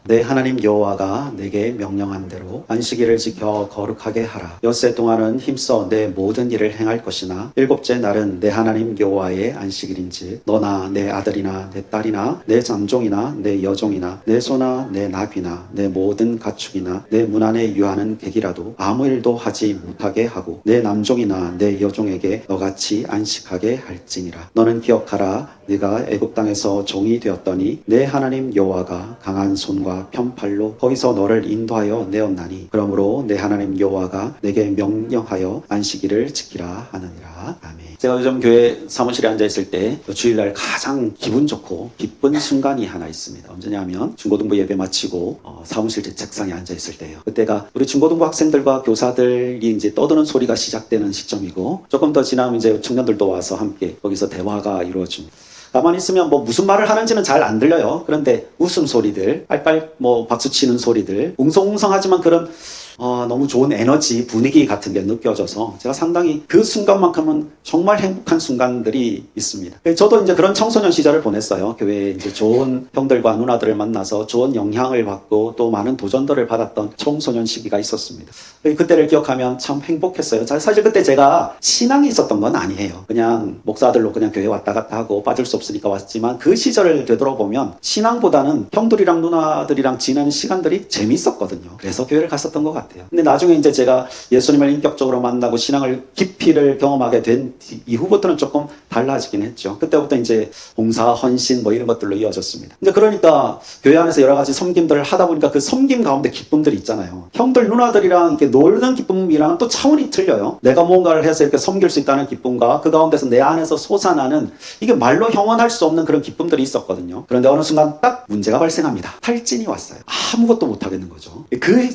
내 하나님 여호와가 내게 명령한 대로 안식일을 지켜 거룩하게 하라. 엿새 동안은 힘써 내 모든 일을 행할 것이나 일곱째 날은 내 하나님 여호와의 안식일인지 너나 내 아들이나 내 딸이나 내 남종이나 내 여종이나 내 소나 내 나귀나 내 모든 가축이나 내 문 안에 유하는 객이라도 아무 일도 하지 못하게 하고 내 남종이나 내 여종에게 너같이 안식하게 할지니라. 너는 기억하라. 네가 애굽 땅에서 종이 되었더니 내 하나님 여호와가 강한 손과 편팔로 거기서 너를 인도하여 내었나니 그러므로 내 하나님 여호와가 내게 명령하여 안식일을 지키라 하느니라. 아멘. 제가 요즘 교회 사무실에 앉아있을 때 주일날 가장 기분 좋고 기쁜 순간이 하나 있습니다. 언제냐면 중고등부 예배 마치고 사무실 제 책상에 앉아있을 때예요. 그때가 우리 중고등부 학생들과 교사들이 이제 떠드는 소리가 시작되는 시점이고 조금 더 지나면 이제 청년들도 와서 함께 거기서 대화가 이루어집니다. 가만히 있으면 뭐 무슨 말을 하는지는 잘 안 들려요. 그런데 웃음소리들, 빨빨 뭐 박수치는 소리들, 웅성웅성하지만 그런 너무 좋은 에너지, 분위기 같은 게 느껴져서 제가 상당히 그 순간만큼은 정말 행복한 순간들이 있습니다. 저도 이제 그런 청소년 시절을 보냈어요. 교회에 이제 좋은 형들과 누나들을 만나서 좋은 영향을 받고 또 많은 도전들을 받았던 청소년 시기가 있었습니다. 그때를 기억하면 참 행복했어요. 사실 그때 제가 신앙이 있었던 건 아니에요. 그냥 목사들로 그냥 교회 왔다 갔다 하고 빠질 수 없으니까 왔지만 그 시절을 되돌아보면 신앙보다는 형들이랑 누나들이랑 지내는 시간들이 재밌었거든요. 그래서 교회를 갔었던 것 같아요. 근데 나중에 이제 제가 예수님을 인격적으로 만나고 신앙을 깊이를 경험하게 된 이후부터는 조금 달라지긴 했죠. 그때부터 이제 봉사, 헌신 뭐 이런 것들로 이어졌습니다. 근데 그러니까 교회 안에서 여러 가지 섬김들을 하다 보니까 그 섬김 가운데 기쁨들이 있잖아요. 형들, 누나들이랑 이렇게 놀는 기쁨이랑은 또 차원이 틀려요. 내가 뭔가를 해서 이렇게 섬길 수 있다는 기쁨과 그 가운데서 내 안에서 솟아나는 이게 말로 형언할 수 없는 그런 기쁨들이 있었거든요. 그런데 어느 순간 딱 문제가 발생합니다. 탈진이 왔어요. 아무것도 못 하겠는 거죠.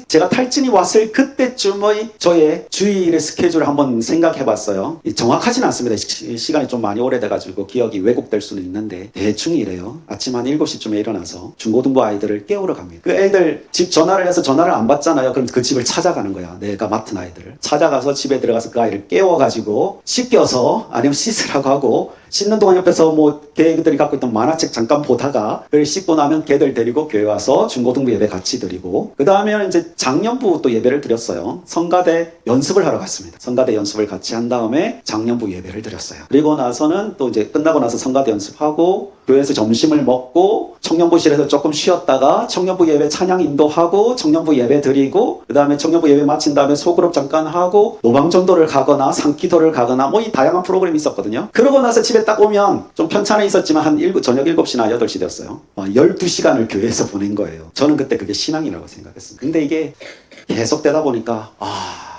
제가 탈진이 왔을 그때쯤의 저의 주일의 스케줄을 한번 생각해 봤어요. 정확하진 않습니다. 시간이 좀 많이 오래돼가지고 기억이 왜곡될 수는 있는데 대충 이래요. 아침 한 7시쯤에 일어나서 중고등부 아이들을 깨우러 갑니다. 그 애들 집 전화를 해서 전화를 안 받잖아요. 그럼 그 집을 찾아가는 거야. 내가 맡은 아이들을. 찾아가서 집에 들어가서 그 아이를 깨워가지고 씻겨서 아니면 씻으라고 하고 씻는 동안 옆에서 뭐 걔들이 갖고 있던 만화책 잠깐 보다가 그걸 씻고 나면 걔들 데리고 교회 와서 중고등부 예배 같이 드리고 그 다음에는 이제 작년부 또 예배를 드렸어요. 성가대 연습을 하러 갔습니다. 성가대 연습을 같이 한 다음에 작년부 예배를 드렸어요. 그리고 나서는 또 이제 끝나고 나서 성가대 연습하고 교회에서 점심을 먹고 청년부실에서 조금 쉬었다가 청년부 예배 찬양 인도하고 청년부 예배 드리고 그 다음에 청년부 예배 마친 다음에 소그룹 잠깐 하고 노방전도를 가거나 상기도를 가거나 뭐 이 다양한 프로그램이 있었거든요. 그러고 나서 집에 딱 오면 좀 편찮아 있었지만 저녁 7시나 8시 되었어요. 12시간을 교회에서 보낸 거예요. 저는 그때 그게 신앙이라고 생각했습니다. 근데 이게 계속 되다 보니까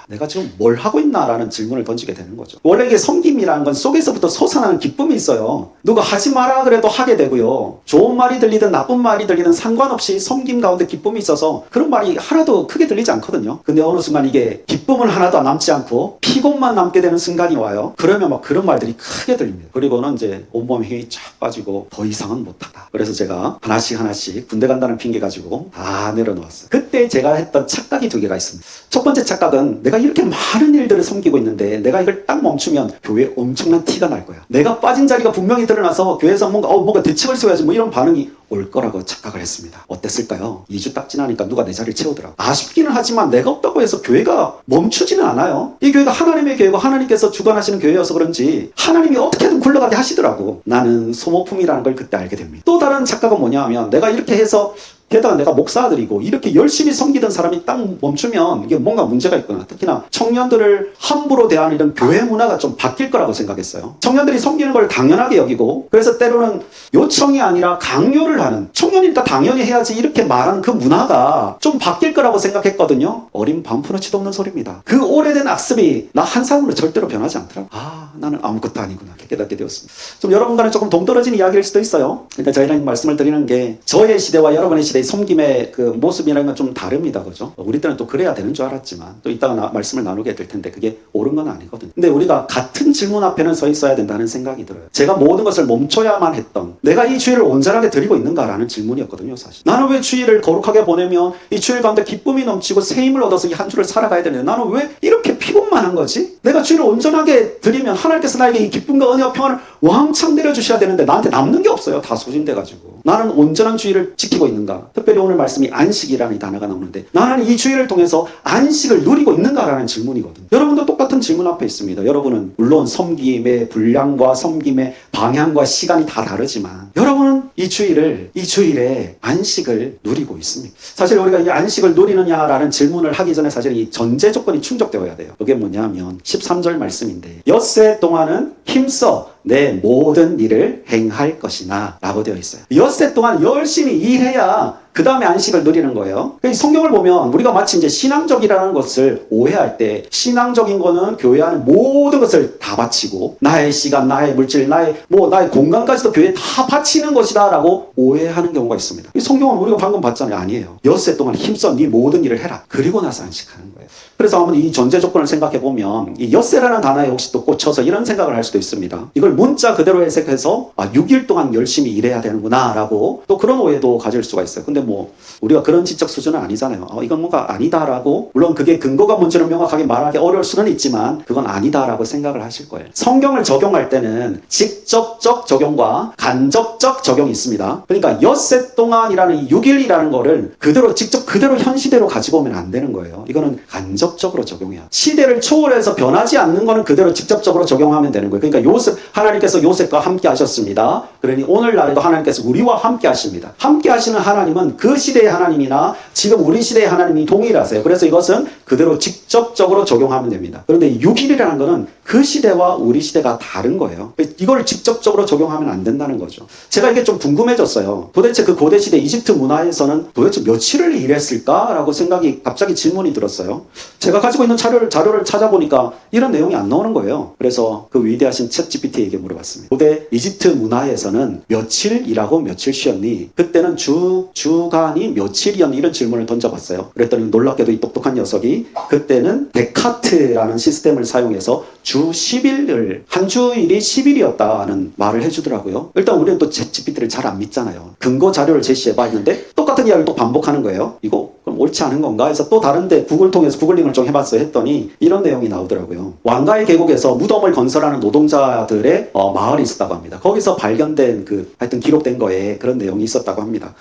내가 지금 뭘 하고 있나라는 질문을 던지게 되는 거죠. 원래 이게 섬김이라는 건 속에서부터 솟아나는 기쁨이 있어요. 누가 하지 마라 그래도 하게 되고요. 좋은 말이 들리든 나쁜 말이 들리든 상관없이 섬김 가운데 기쁨이 있어서 그런 말이 하나도 크게 들리지 않거든요. 근데 어느 순간 이게 기쁨은 하나도 남지 않고 피곤만 남게 되는 순간이 와요. 그러면 막 그런 말들이 크게 들립니다. 그리고는 이제 온몸에 힘이 쫙 빠지고 더 이상은 못하다. 그래서 제가 하나씩 군대 간다는 핑계 가지고 다 내려놓았어요. 그때 제가 했던 착각이 2개가 있습니다. 첫 번째 착각은 내가 이렇게 많은 일들을 섬기고 있는데 내가 이걸 딱 멈추면 교회에 엄청난 티가 날 거야. 내가 빠진 자리가 분명히 드러나서 교회에서 뭔가 대책을 세워야지 뭐 이런 반응이 올 거라고 착각을 했습니다. 어땠을까요? 2주 딱 지나니까 누가 내 자리를 채우더라고. 아쉽기는 하지만 내가 없다고 해서 교회가 멈추지는 않아요. 이 교회가 하나님의 교회고 하나님께서 주관하시는 교회여서 그런지 하나님이 어떻게든 굴러가게 하시더라고. 나는 소모품이라는 걸 그때 알게 됩니다. 또 다른 착각은 뭐냐 하면 내가 이렇게 해서 게다가 내가 목사들이고 이렇게 열심히 섬기던 사람이 딱 멈추면 이게 뭔가 문제가 있구나. 특히나 청년들을 함부로 대하는 이런 교회 문화가 좀 바뀔 거라고 생각했어요. 청년들이 섬기는 걸 당연하게 여기고 그래서 때로는 요청이 아니라 강요를 하는 청년이니까 당연히 해야지 이렇게 말하는 그 문화가 좀 바뀔 거라고 생각했거든요. 어린 반푼어치도 없는 소리입니다. 그 오래된 악습이 나 한 사람으로 절대로 변하지 않더라고요. 나는 아무것도 아니구나 깨닫게 되었습니다. 좀 여러분과는 조금 동떨어진 이야기일 수도 있어요. 근데 저희는 말씀을 드리는 게 저의 시대와 여러분의 시대 섬김의 그 모습이라는 건 좀 다릅니다. 그죠? 우리 때는 또 그래야 되는 줄 알았지만 또 이따가 말씀을 나누게 될 텐데 그게 옳은 건 아니거든요. 근데 우리가 같은 질문 앞에는 서 있어야 된다는 생각이 들어요. 제가 모든 것을 멈춰야만 했던 내가 이 주일을 온전하게 드리고 있는가라는 질문이었거든요. 사실 나는 왜 주일을 거룩하게 보내면 이 주일 가운데 기쁨이 넘치고 새 힘을 얻어서 이 한 주를 살아가야 되는데 나는 왜 이렇게 피곤 기분만 한 거지? 내가 주일을 온전하게 드리면 하나님께서 나에게 이 기쁨과 은혜와 평안을 왕창 내려주셔야 되는데 나한테 남는 게 없어요. 다 소진돼가지고. 나는 온전한 주일을 지키고 있는가? 특별히 오늘 말씀이 안식이라는 이 단어가 나오는데 나는 이 주일을 통해서 안식을 누리고 있는가라는 질문이거든요. 여러분도 똑같은 질문 앞에 있습니다. 여러분은 물론 섬김의 분량과 섬김의 방향과 시간이 다 다르지만 여러분은 이 주일에 안식을 누리고 있습니다. 사실 우리가 이 안식을 누리느냐라는 질문을 하기 전에 사실 이 전제 조건이 충족되어야 돼요. 그게 뭐냐면 13절 말씀인데 엿새 동안은 힘써 내 모든 일을 행할 것이나 라고 되어 있어요. 엿새 동안 열심히 일해야 그 다음에 안식을 누리는 거예요. 성경을 보면 우리가 마치 이제 신앙적이라는 것을 오해할 때 신앙적인 거는 교회 안에 모든 것을 다 바치고 나의 시간, 나의 물질, 나의 공간까지도 교회에 다 바치는 것이다 라고 오해하는 경우가 있습니다. 이 성경은 우리가 방금 봤잖아요. 아니에요. 엿새 동안 힘써 네 모든 일을 해라. 그리고 나서 안식하는 거예요. 그래서 한번 이 전제 조건을 생각해 보면 이 엿새라는 단어에 혹시 또 꽂혀서 이런 생각을 할 수도 있습니다. 이걸 문자 그대로 해석해서 6일 동안 열심히 일해야 되는구나 라고 또 그런 오해도 가질 수가 있어요. 근데 우리가 그런 지적 수준은 아니잖아요. 이건 뭔가 아니다라고, 물론 그게 근거가 뭔지는 명확하게 말하기 어려울 수는 있지만 그건 아니다라고 생각을 하실 거예요. 성경을 적용할 때는 직접적 적용과 간접적 적용이 있습니다. 그러니까 엿새 동안이라는 이 6일이라는 거를 직접 그대로 현 시대로 가지고 오면 안 되는 거예요. 이거는 간접적으로 적용해야 돼요. 시대를 초월해서 변하지 않는 거는 그대로 직접적으로 적용하면 되는 거예요. 그러니까 하나님께서 요셉과 함께 하셨습니다. 그러니 오늘날에도 하나님께서 우리와 함께 하십니다. 함께 하시는 하나님은 그 시대의 하나님이나 지금 우리 시대의 하나님이 동일하세요. 그래서 이것은 그대로 직접적으로 적용하면 됩니다. 그런데 6일이라는 것은 그 시대와 우리 시대가 다른 거예요. 이걸 직접적으로 적용하면 안 된다는 거죠. 제가 이게 좀 궁금해졌어요. 도대체 그 고대 시대 이집트 문화에서는 도대체 며칠을 일했을까라고 생각이 갑자기 질문이 들었어요. 제가 가지고 있는 자료를 찾아보니까 이런 내용이 안 나오는 거예요. 그래서 그 위대하신 챗GPT에게 물어봤습니다. 고대 이집트 문화에서는 며칠 일하고 며칠 쉬었니? 그때는 주간이 며칠이었니? 이런 질문을 던져봤어요. 그랬더니 놀랍게도 이 똑똑한 녀석이 그때는 데카트라는 시스템을 사용해서 주 10일을 한 주일이 10일이었다는 말을 해주더라고요. 일단 우리는 또 챗GPT를 잘 안 믿잖아요. 근거 자료를 제시해봤는데 똑같은 이야기를 또 반복하는 거예요. 이거 그럼 옳지 않은 건가 해서 또 다른데 구글링을 좀 해봤어요 했더니 이런 내용이 나오더라고요. 왕가의 계곡에서 무덤을 건설하는 노동자들의 마을이 있었다고 합니다. 거기서 발견된 하여튼 기록된 거에 그런 내용이 있었다고 합니다.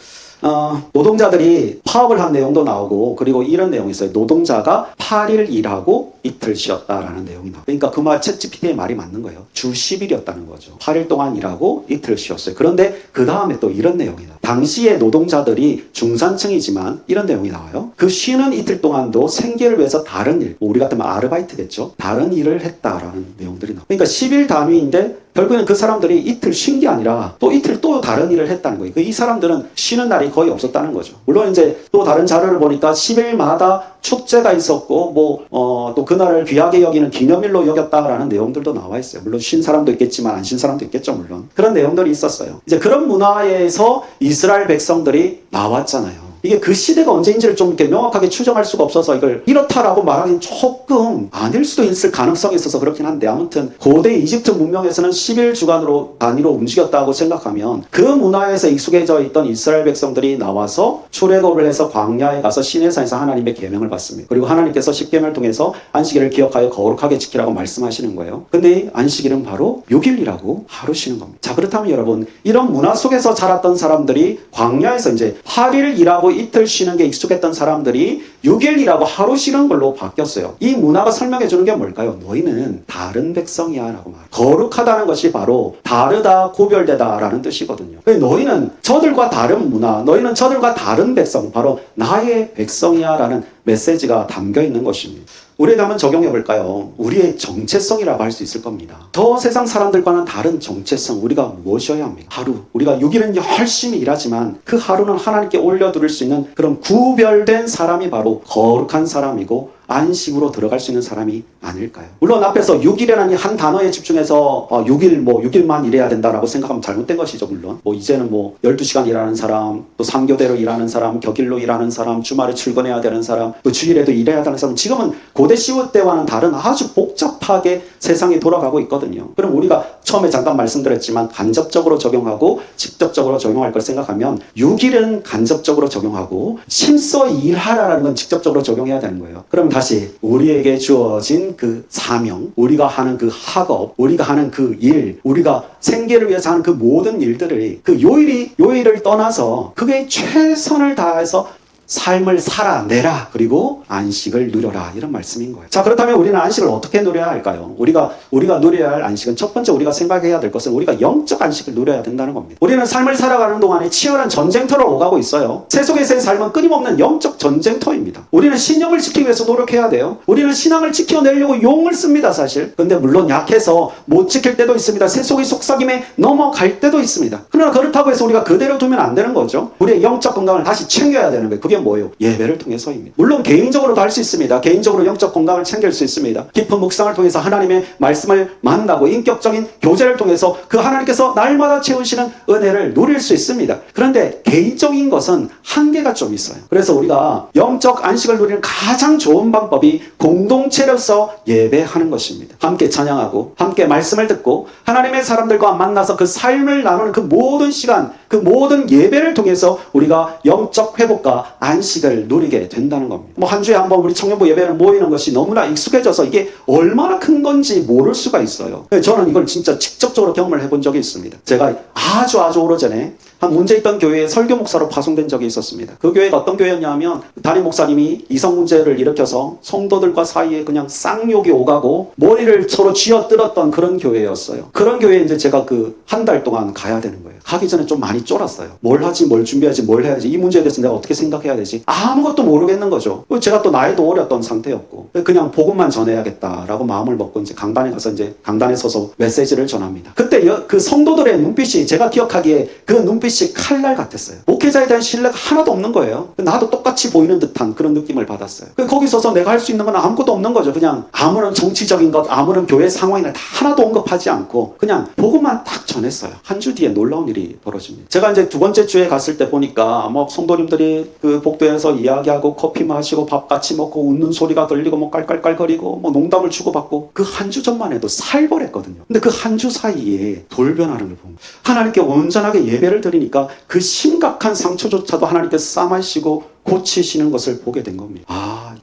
노동자들이 파업을 한 내용도 나오고, 그리고 이런 내용이 있어요. 노동자가 8일 일하고 이틀 쉬었다라는 내용이 나와요. 그러니까 그 말 챗GPT의 말이 맞는 거예요. 주 10일이었다는 거죠. 8일 동안 일하고 이틀 쉬었어요. 그런데 그 다음에 또 이런 내용이 나와요. 당시의 노동자들이 중산층이지만 이런 내용이 나와요. 그 쉬는 이틀 동안도 생계를 위해서 다른 일, 우리 같으면 아르바이트겠죠. 다른 일을 했다라는 내용들이 나와요. 그러니까 10일 단위인데 결국에는 그 사람들이 이틀 쉬는 게 아니라 또 이틀 또 다른 일을 했다는 거예요. 이 사람들은 쉬는 날이 거의 없었다는 거죠. 물론 이제 또 다른 자료를 보니까 10일마다 축제가 있었고 또 그날을 귀하게 여기는 기념일로 여겼다라는 내용들도 나와 있어요. 물론 쉰 사람도 있겠지만 안 쉰 사람도 있겠죠. 물론 그런 내용들이 있었어요. 이제 그런 문화에서 이스라엘 백성들이 나왔잖아요. 이게 그 시대가 언제인지를 좀 이렇게 명확하게 추정할 수가 없어서 이걸 이렇다라고 말하기는 조금 아닐 수도 있을 가능성이 있어서 그렇긴 한데, 아무튼 고대 이집트 문명에서는 10일 주간으로 단위로 움직였다고 생각하면 그 문화에서 익숙해져 있던 이스라엘 백성들이 나와서 출애굽을 해서 광야에 가서 시내산에서 하나님의 계명을 받습니다. 그리고 하나님께서 십계명을 통해서 안식일을 기억하여 거룩하게 지키라고 말씀하시는 거예요. 근데 안식일은 바로 6일이라고 하루 쉬는 겁니다. 자, 그렇다면 여러분, 이런 문화 속에서 자랐던 사람들이 광야에서 이제 8일 일하고 이틀 쉬는 게 익숙했던 사람들이 6일이라고 하루 쉬는 걸로 바뀌었어요. 이 문화가 설명해 주는 게 뭘까요? 너희는 다른 백성이야 라고 말해요. 거룩하다는 것이 바로 다르다, 구별되다 라는 뜻이거든요. 너희는 저들과 다른 문화, 너희는 저들과 다른 백성, 바로 나의 백성이야 라는 메시지가 담겨 있는 것입니다. 우리에게 한번 적용해 볼까요? 우리의 정체성이라고 할 수 있을 겁니다. 저 세상 사람들과는 다른 정체성, 우리가 무엇이어야 합니까? 하루, 우리가 6일은 열심히 일하지만 그 하루는 하나님께 올려드릴 수 있는 그런 구별된 사람이 바로 거룩한 사람이고 안식으로 들어갈 수 있는 사람이 아닐까요? 물론 앞에서 6일이라는 한 단어에 집중해서 6일만 일해야 된다라고 생각하면 잘못된 것이죠. 물론 이제는 12시간 일하는 사람, 또 3교대로 일하는 사람, 격일로 일하는 사람, 주말에 출근해야 되는 사람, 또 주일에도 일해야 되는 사람, 지금은 고대 시대 때와는 다른 아주 복잡하게 세상이 돌아가고 있거든요. 그럼 우리가 처음에 잠깐 말씀드렸지만 간접적으로 적용하고 직접적으로 적용할 걸 생각하면 6일은 간접적으로 적용하고 힘써 일하라는 건 직접적으로 적용해야 되는 거예요. 그럼 다시 우리에게 주어진 그 사명, 우리가 하는 그 학업, 우리가 하는 그 일, 우리가 생계를 위해서 하는 그 모든 일들을 그 요일을 떠나서 그게 최선을 다해서 삶을 살아내라. 그리고 안식을 누려라. 이런 말씀인 거예요. 자, 그렇다면 우리는 안식을 어떻게 누려야 할까요? 우리가 누려야 할 안식은 첫 번째 우리가 생각해야 될 것은 우리가 영적 안식을 누려야 된다는 겁니다. 우리는 삶을 살아가는 동안에 치열한 전쟁터를 오가고 있어요. 세속에서의 삶은 끊임없는 영적 전쟁터입니다. 우리는 신념을 지키기 위해서 노력해야 돼요. 우리는 신앙을 지켜내려고 용을 씁니다, 사실. 근데 물론 약해서 못 지킬 때도 있습니다. 세속의 속삭임에 넘어갈 때도 있습니다. 그러나 그렇다고 해서 우리가 그대로 두면 안 되는 거죠. 우리의 영적 건강을 다시 챙겨야 되는 거예요. 그게 뭐예요? 예배를 통해서입니다. 물론 개인적으로도 할 수 있습니다. 개인적으로 영적 건강을 챙길 수 있습니다. 깊은 묵상을 통해서 하나님의 말씀을 만나고 인격적인 교제를 통해서 그 하나님께서 날마다 채우시는 은혜를 누릴 수 있습니다. 그런데 개인적인 것은 한계가 좀 있어요. 그래서 우리가 영적 안식을 누리는 가장 좋은 방법이 공동체로서 예배하는 것입니다. 함께 찬양하고 함께 말씀을 듣고 하나님의 사람들과 만나서 그 삶을 나누는 그 모든 시간, 그 모든 예배를 통해서 우리가 영적 회복과 안식을 누리게 된다는 겁니다. 한 주에 한 번 우리 청년부 예배를 모이는 것이 너무나 익숙해져서 이게 얼마나 큰 건지 모를 수가 있어요. 저는 이걸 진짜 직접적으로 경험을 해본 적이 있습니다. 제가 아주 오래전에 한 문제 있던 교회에 설교 목사로 파송된 적이 있었습니다. 그 교회가 어떤 교회였냐면 담임 목사님이 이성 문제를 일으켜서 성도들과 사이에 그냥 쌍욕이 오가고 머리를 서로 쥐어뜯었던 그런 교회였어요. 그런 교회에 이제 제가 그 한 달 동안 가야 되는 거예요. 가기 전에 좀 많이 쫄았어요. 뭘 하지, 뭘 준비하지, 뭘 해야지, 이 문제에 대해서 내가 어떻게 생각해야 되지, 아무것도 모르겠는 거죠. 제가 또 나이도 어렸던 상태였고 그냥 복음만 전해야겠다라고 마음을 먹고 이제 강단에 가서 이제 강단에 서서 메시지를 전합니다. 그때 그 성도들의 눈빛이 제가 기억하기에 그 눈빛이 칼날 같았어요. 목회자에 대한 신뢰가 하나도 없는 거예요. 나도 똑같이 보이는 듯한 그런 느낌을 받았어요. 거기 서서 내가 할 수 있는 건 아무것도 없는 거죠. 그냥 아무런 정치적인 것, 아무런 교회 상황이나 다 하나도 언급하지 않고 그냥 복음만 딱 전했어요. 한 주 뒤에 놀라운 일이 벌어집니다. 제가 이제 두 번째 주에 갔을 때 보니까 성도님들이 그 복도에서 이야기하고 커피 마시고 밥 같이 먹고 웃는 소리가 들리고 깔깔깔거리고 농담을 주고받고 그 한 주 전만 해도 살벌했거든요. 근데 그 한 주 사이에 돌변하는 걸 보면 하나님께 온전하게 예배를 드리니까 그 심각한 상처조차도 하나님께서 싸마시고 고치시는 것을 보게 된 겁니다.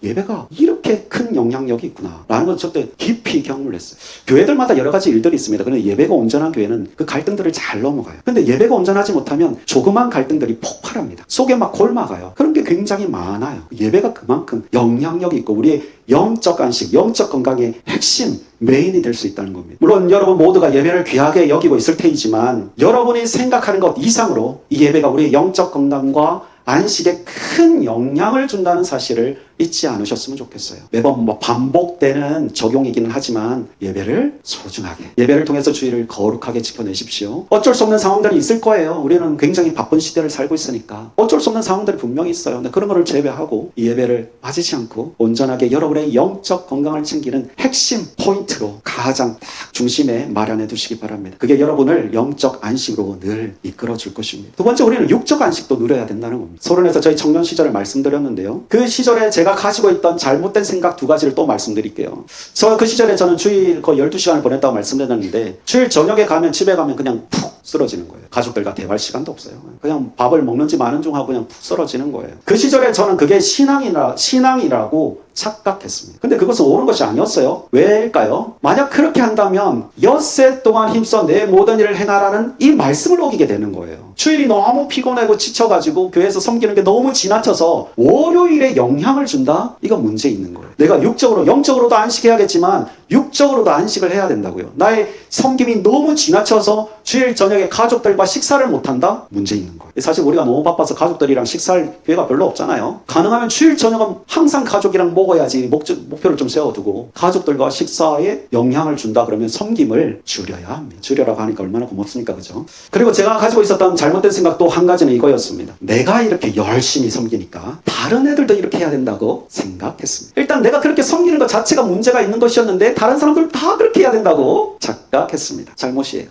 예배가 이렇게 큰 영향력이 있구나 라는 건 저때 깊이 경험을 했어요. 교회들마다 여러 가지 일들이 있습니다. 그런데 예배가 온전한 교회는 그 갈등들을 잘 넘어가요. 근데 예배가 온전하지 못하면 조그만 갈등들이 폭발합니다. 속에 막 골마가요. 그런 게 굉장히 많아요. 예배가 그만큼 영향력이 있고 우리의 영적 안식, 영적 건강의 핵심 메인이 될 수 있다는 겁니다. 물론 여러분 모두가 예배를 귀하게 여기고 있을 테이지만 여러분이 생각하는 것 이상으로 이 예배가 우리의 영적 건강과 안식에 큰 영향을 준다는 사실을 잊지 않으셨으면 좋겠어요. 매번 반복되는 적용이기는 하지만 예배를 소중하게, 예배를 통해서 주의를 거룩하게 지켜내십시오. 어쩔 수 없는 상황들이 있을 거예요. 우리는 굉장히 바쁜 시대를 살고 있으니까 어쩔 수 없는 상황들이 분명히 있어요. 근데 그런 거를 제외하고 이 예배를 빠지지 않고 온전하게 여러분의 영적 건강을 챙기는 핵심 포인트로 가장 딱 중심에 마련해 두시기 바랍니다. 그게 여러분을 영적 안식으로 늘 이끌어 줄 것입니다. 두 번째, 우리는 육적 안식도 누려야 된다는 겁니다. 소론에서 저희 청년 시절을 말씀드렸는데요. 그 시절에 제가 가지고 있던 잘못된 생각 두 가지를 또 말씀드릴게요. 그 시절에 저는 주일 거의 12시간을 보냈다고 말씀드렸는데 주일 저녁에 가면 집에 가면 그냥 푹 쓰러지는 거예요. 가족들과 대화할 시간도 없어요. 그냥 밥을 먹는지 마는 중 하고 그냥 푹 쓰러지는 거예요. 그 시절에 저는 그게 신앙이라고 착각했습니다. 근데 그것은 옳은 것이 아니었어요. 왜일까요? 만약 그렇게 한다면 엿새 동안 힘써 내 모든 일을 행하라는 이 말씀을 어기게 되는 거예요. 주일이 너무 피곤하고 지쳐가지고 교회에서 섬기는 게 너무 지나쳐서 월요일에 영향을 준다? 이건 문제 있는 거예요. 내가 영적으로도 안식해야겠지만 육적으로도 안식을 해야 된다고요. 나의 섬김이 너무 지나쳐서 주일 저녁에 가족들과 식사를 못한다? 문제 있는 거예요. 사실 우리가 너무 바빠서 가족들이랑 식사할 기회가 별로 없잖아요. 가능하면 주일 저녁은 항상 가족이랑 먹어야지 목표를 좀 세워두고 가족들과 식사에 영향을 준다 그러면 섬김을 줄여야 합니다. 줄여라고 하니까 얼마나 고맙습니까, 그죠? 그리고 제가 가지고 있었던 잘못된 생각 또 한 가지는 이거였습니다. 내가 이렇게 열심히 섬기니까 다른 애들도 이렇게 해야 된다고 생각했습니다. 일단 내가 그렇게 섬기는 것 자체가 문제가 있는 것이었는데 다른 사람들 다 그렇게 해야 된다고 착각했습니다. 잘못이에요.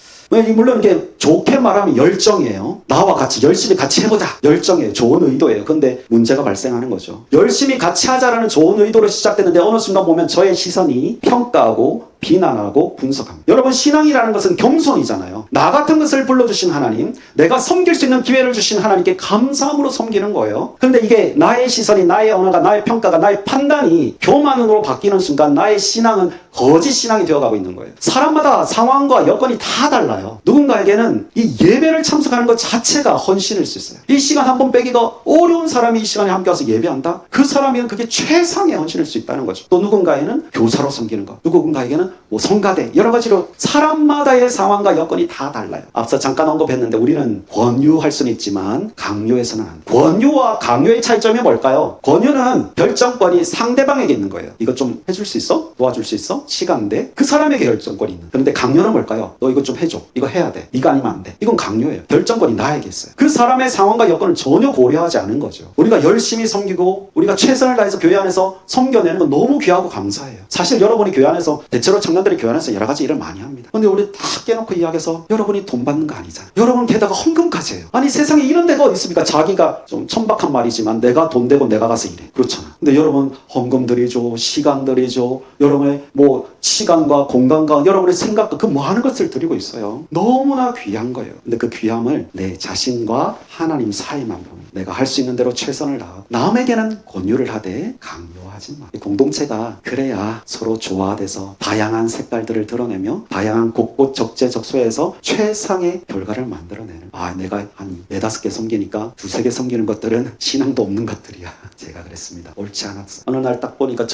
물론 이게 좋게 말하면 열정이에요. 나와 같이 열심히 같이 해보자. 열정이에요. 좋은 의도예요. 근데 문제가 발생하는 거죠. 열심히 같이 하자라는 좋은 의도로 시작됐는데 어느 순간 보면 저의 시선이 평가하고 비난하고 분석합니다. 여러분, 신앙이라는 것은 겸손이잖아요. 나 같은 것을 불러주신 하나님, 내가 섬길 수 있는 기회를 주신 하나님께 감사함으로 섬기는 거예요. 그런데 이게 나의 시선이, 나의 언어가, 나의 평가가, 나의 판단이 교만으로 바뀌는 순간 나의 신앙은 거짓 신앙이 되어가고 있는 거예요. 사람마다 상황과 여건이 다 달라요. 누군가에게는 이 예배를 참석하는 것 자체가 헌신일 수 있어요. 이 시간 한 번 빼기가 어려운 사람이 이 시간에 함께 와서 예배한다? 그 사람이면 그게 최상의 헌신일 수 있다는 거죠. 또 누군가에는 교사로 섬기는 것, 누군가에게는 뭐 성가대, 여러 가지로 사람마다의 상황과 여건이 다 달라요. 앞서 잠깐 언급했는데 우리는 권유할 수는 있지만 강요해서는 안 돼요. 권유와 강요의 차이점이 뭘까요? 권유는 결정권이 상대방에게 있는 거예요. 이것 좀 해줄 수 있어? 도와줄 수 있어? 시간 돼? 그 사람에게 결정권이 있는. 그런데 강요는 뭘까요? 너 이거 좀 해줘. 이거 해야 돼. 네가 아니면 안 돼. 이건 강요예요. 결정권이 나에게 있어요. 그 사람의 상황과 여건을 전혀 고려하지 않은 거죠. 우리가 열심히 섬기고 우리가 최선을 다해서 교회 안에서 섬겨내는 건 너무 귀하고 감사해요. 사실 여러분이 교회 안에서, 대체로 청년들이 교회 안에서 여러 가지 일을 많이 합니다. 근데 우리 다 깨놓고 이야기해서 여러분이 돈 받는 거 아니잖아요. 여러분 게다가 헌금까지 해요. 아니, 세상에 이런 데가 어디 있습니까? 자기가 좀 천박한 말이지만 내가 돈 되고 내가 가서 일해. 그렇잖아. 근데 여러분 헌금 드리죠. 시간 드리죠. 여러분의 뭐 시간과 공간과 여러분의 생각과 그 많은 것을 드리고 있어요. 너무나 귀한 거예요. 근데 그 귀함을 내 자신과 하나님 사이만 보면 내가 할 수 있는 대로 최선을 다하고 남에게는 권유를 하되 강요하지 마. 공동체가 그래야 서로 조화돼서 다양한 색깔들을 드러내며 다양한 곳곳 적재적소에서 최상의 결과를 만들어내는. 내가 한 4-5개 섬기니까 2-3개 섬기는 것들은 신앙도 없는 것들이야. 제가 그랬습니다. 옳지 않았어. 어느 날 딱 보니까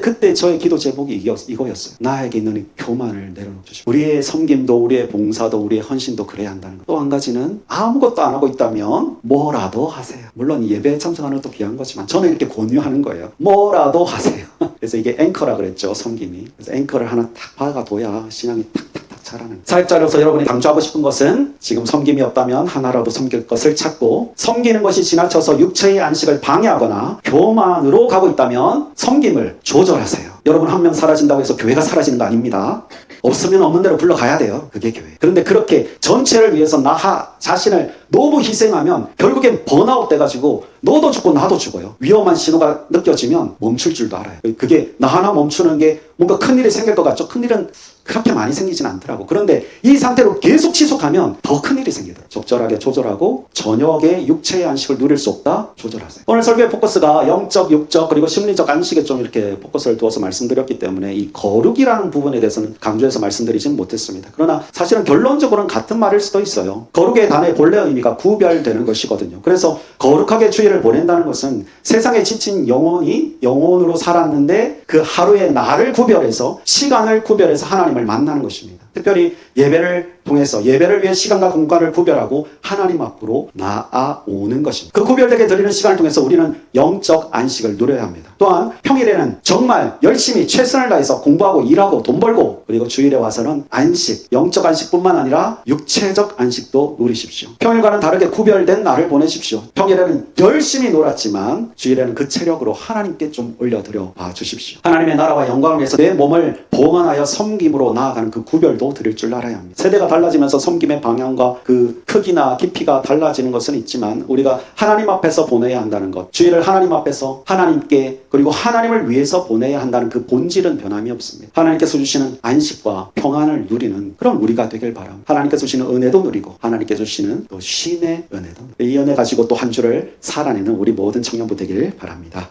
그때 저의 기도 제목이 이거였어요. 나에게 있는 이 교만을 내려놓으시고 우리의 섬김도 우리의 봉사도 우리의 헌신도 그래야 한다는 것. 또 한 가지는 아무것도 안 하고 있다면 뭐라도 하세요. 물론 예배에 참석하는 것도 귀한 거지만 저는 이렇게 권유하는 거예요. 뭐라도 하세요. 그래서 이게 앵커라 그랬죠, 섬김이. 그래서 앵커를 하나 탁 박아둬야 신앙이 탁탁탁 자라는. 사역자로서 여러분이 강조하고 싶은 것은 지금 섬김이 없다면 하나라도 섬길 것을 찾고, 섬기는 것이 지나쳐서 육체의 안식을 방해하거나 교만으로 가고 있다면 섬김을 조절하세요. 여러분 한 명 사라진다고 해서 교회가 사라지는 거 아닙니다. 없으면 없는 대로 불러가야 돼요. 그게 교회. 그런데 그렇게 전체를 위해서 나 자신을 너무 희생하면 결국엔 번아웃 돼가지고 너도 죽고 나도 죽어요. 위험한 신호가 느껴지면 멈출 줄도 알아요. 그게 나 하나 멈추는 게 뭔가 큰일이 생길 것 같죠? 큰일은 그렇게 많이 생기진 않더라고. 그런데 이 상태로 계속 지속하면 더 큰일이 생기더라고요. 적절하게 조절하고 저녁에 육체의 안식을 누릴 수 없다? 조절하세요. 오늘 설교의 포커스가 영적, 육적, 그리고 심리적 안식에 좀 이렇게 포커스를 두어서 말씀드렸기 때문에 이 거룩이라는 부분에 대해서는 강조해서 말씀드리진 못했습니다. 그러나 사실은 결론적으로는 같은 말일 수도 있어요. 거룩의 단어의 본래 의미가 구별되는 것이거든요. 그래서 거룩하게 주일을 보낸다는 것은 세상에 지친 영혼이 영혼으로 살았는데 그 하루의 날을 구별해서, 시간을 구별해서 하나님을 만나는 것입니다. 특별히 예배를 통해서 예배를 위해 시간과 공간을 구별하고 하나님 앞으로 나아오는 것입니다. 그 구별되게 드리는 시간을 통해서 우리는 영적 안식을 누려야 합니다. 또한 평일에는 정말 열심히 최선을 다해서 공부하고 일하고 돈 벌고, 그리고 주일에 와서는 안식, 영적 안식뿐만 아니라 육체적 안식도 누리십시오. 평일과는 다르게 구별된 날을 보내십시오. 평일에는 열심히 놀았지만 주일에는 그 체력으로 하나님께 좀 올려드려 봐주십시오. 하나님의 나라와 영광을 위해서 내 몸을 봉헌하여 섬김으로 나아가는 그 구별도 드릴 줄 알아야 합니다. 세대가 달라지면서 섬김의 방향과 그 크기나 깊이가 달라지는 것은 있지만 우리가 하나님 앞에서 보내야 한다는 것, 주일을 하나님 앞에서 하나님께 그리고 하나님을 위해서 보내야 한다는 그 본질은 변함이 없습니다. 하나님께서 주시는 안식과 평안을 누리는 그런 우리가 되길 바랍니다. 하나님께서 주시는 은혜도 누리고 하나님께서 주시는 또 쉼의 은혜도, 이 은혜 가지고 또 한 주를 살아내는 우리 모든 청년부 되길 바랍니다.